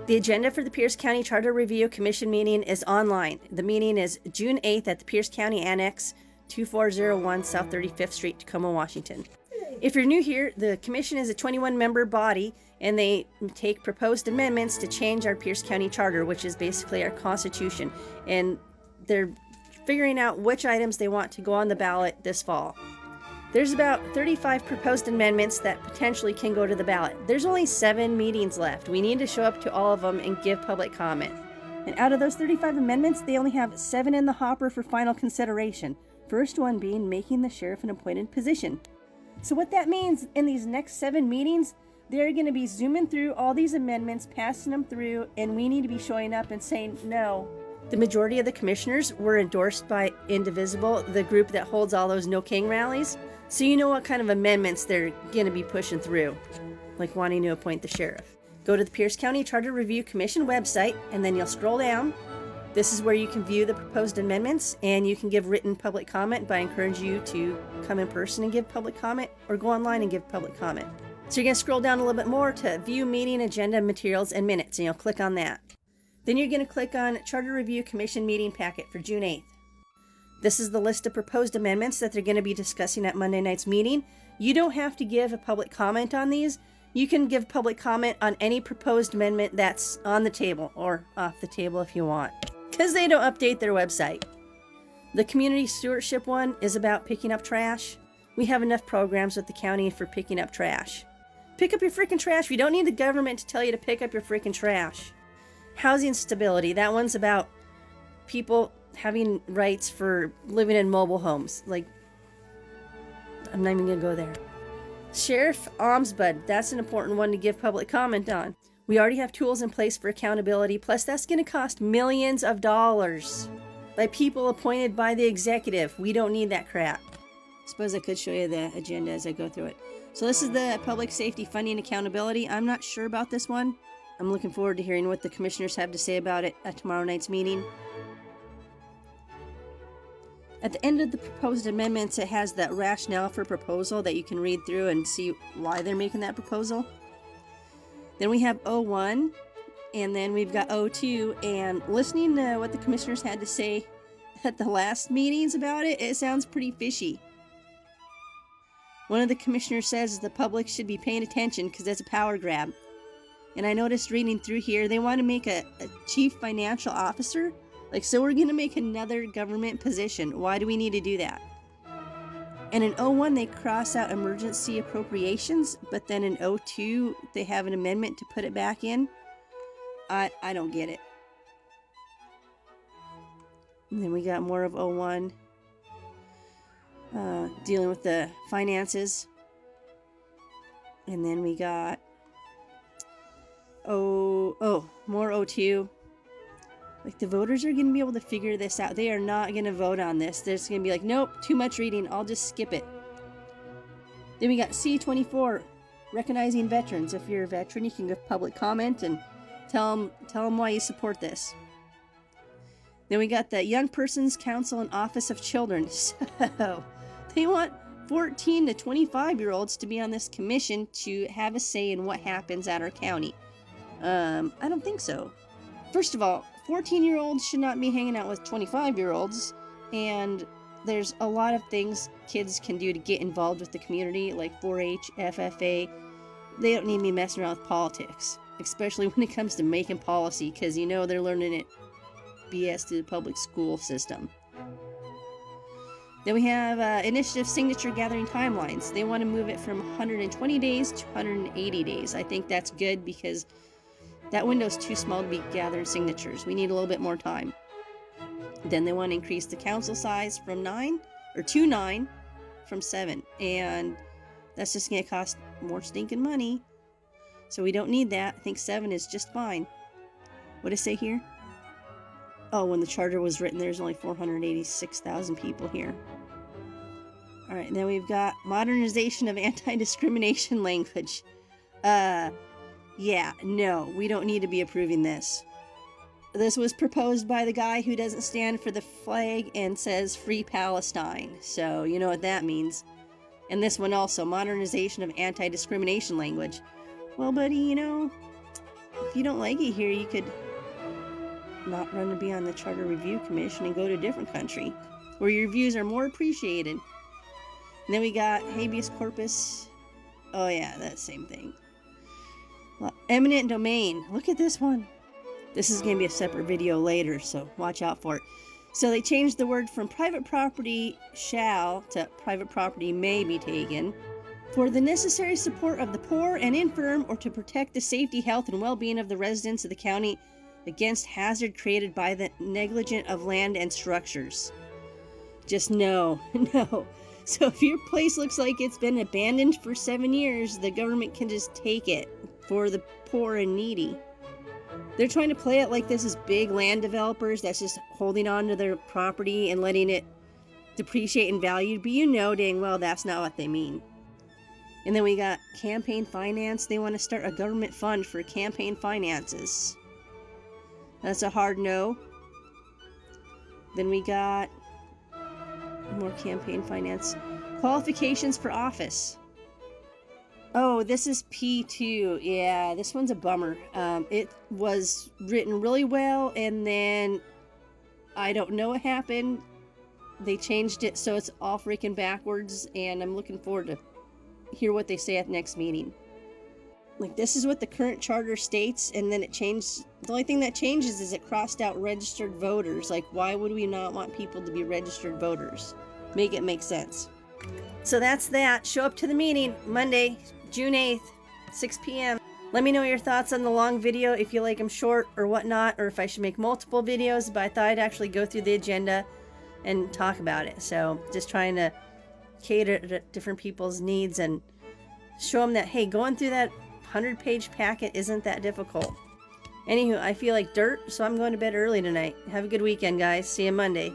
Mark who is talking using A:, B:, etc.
A: The agenda for the Pierce County Charter Review Commission meeting is online. The meeting is June 8th at the Pierce County Annex, 2401 South 35th Street, Tacoma, Washington. If you're new here, the commission is a 21-member body, and they take proposed amendments to change our Pierce County Charter, which is basically our constitution. And they're figuring out which items they want to go on the ballot this fall. There's about 35 proposed amendments that potentially can go to the ballot. There's only 7 meetings left. We need to show up to all of them and give public comment. And out of those 35 amendments, they only have 7 in the hopper for final consideration. First one being making the sheriff an appointed position. So what that means in these next 7 meetings, they're going to be zooming through all these amendments, passing them through, and we need to be showing up and saying no. The majority of the commissioners were endorsed by Indivisible, the group that holds all those No King rallies. So you know what kind of amendments they're going to be pushing through, like wanting to appoint the sheriff. Go to the Pierce County Charter Review Commission website, and then you'll scroll down. This is where you can view the proposed amendments, and you can give written public comment. But I encourage you to come in person and give public comment, or go online and give public comment. So you're going to scroll down a little bit more to view meeting agenda, materials, and minutes, and you'll click on that. Then you're going to click on Charter Review Commission meeting packet for June 8th. This is the list of proposed amendments that they're going to be discussing at Monday night's meeting. You don't have to give a public comment on these. You can give public comment on any proposed amendment that's on the table or off the table if you want, because they don't update their website. The community stewardship one is about picking up trash. We have enough programs with the county for picking up trash. Pick up your freaking trash. You don't need the government to tell you to pick up your freaking trash. Housing stability. That one's about people having rights for living in mobile homes. Like, I'm not even gonna go there. Sheriff Ombudsman, that's an important one to give public comment on. We already have tools in place for accountability, plus that's gonna cost millions of dollars by people appointed by the executive. We don't need that crap. Suppose I could show you the agenda as I go through it. So this is the public safety funding accountability. I'm not sure about this one. I'm looking forward to hearing what the commissioners have to say about it at tomorrow night's meeting. At the end of the proposed amendments, it has that rationale for proposal that you can read through and see why they're making that proposal. Then we have O1, and then we've got O2, and listening to what the commissioners had to say at the last meetings about it, it sounds pretty fishy. One of the commissioners says the public should be paying attention because that's a power grab. And I noticed reading through here, they want to make a chief financial officer. Like, so we're going to make another government position. Why do we need to do that? And in O1, they cross out emergency appropriations, but then in O2, they have an amendment to put it back in. I don't get it. And then we got more of O1, dealing with the finances. And then we got more O2. Like, the voters are going to be able to figure this out. They are not going to vote on this. They're just going to be like, nope, too much reading. I'll just skip it. Then we got C24, recognizing veterans. If you're a veteran, you can give public comment and tell them why you support this. Then we got the Young Persons Council and Office of Children. So they want 14 to 25-year-olds to be on this commission to have a say in what happens at our county. I don't think so. First of all, 14-year-olds should not be hanging out with 25-year-olds, and there's a lot of things kids can do to get involved with the community, like 4-H, FFA. They don't need me messing around with politics, especially when it comes to making policy, because you know they're learning it BS through the public school system. Then we have initiative signature gathering timelines. They want to move it from 120 days to 180 days. I think that's good because that window's too small to be gathering signatures. We need a little bit more time. Then they want to increase the council size from 9 from 7. And that's just going to cost more stinking money. So we don't need that. I think 7 is just fine. What does it say here? Oh, when the charter was written, there's only 486,000 people here. All right, and then we've got modernization of anti-discrimination language. Yeah, no, we don't need to be approving this. This was proposed by the guy who doesn't stand for the flag and says Free Palestine. So, you know what that means. And this one also, modernization of anti-discrimination language. Well, buddy, you know, if you don't like it here, you could not run to be on the Charter Review Commission and go to a different country where your views are more appreciated. And then we got habeas corpus. Oh yeah, that same thing. Well, eminent domain. Look at this one. This is going to be a separate video later, so watch out for it. So they changed the word from private property shall to private property may be taken for the necessary support of the poor and infirm, or to protect the safety, health, and well-being of the residents of the county against hazard created by the negligence of land and structures. Just no. So if your place looks like it's been abandoned for 7 years, the government can just take it for the poor and needy. They're trying to play it like this is big land developers that's just holding on to their property and letting it depreciate in value, but you know dang well that's not what they mean. And then we got campaign finance. They want to start a government fund for campaign finances. That's a hard no. Then we got more campaign finance. Qualifications for office. Oh, this is P2. Yeah, this one's a bummer. It was written really well, and then I don't know what happened. They changed it so it's all freaking backwards, and I'm looking forward to hear what they say at the next meeting. Like, this is what the current charter states, and then it changed. The only thing that changes is it crossed out registered voters. Like, why would we not want people to be registered voters? Make it make sense. So that's that. Show up to the meeting Monday, June 8th, 6 p.m. Let me know your thoughts on the long video, if you like them short or whatnot, or if I should make multiple videos, but I thought I'd actually go through the agenda and talk about it. So just trying to cater to different people's needs and show them that, hey, going through that 100-page packet isn't that difficult. Anywho, I feel like dirt, so I'm going to bed early tonight. Have a good weekend, guys. See you Monday.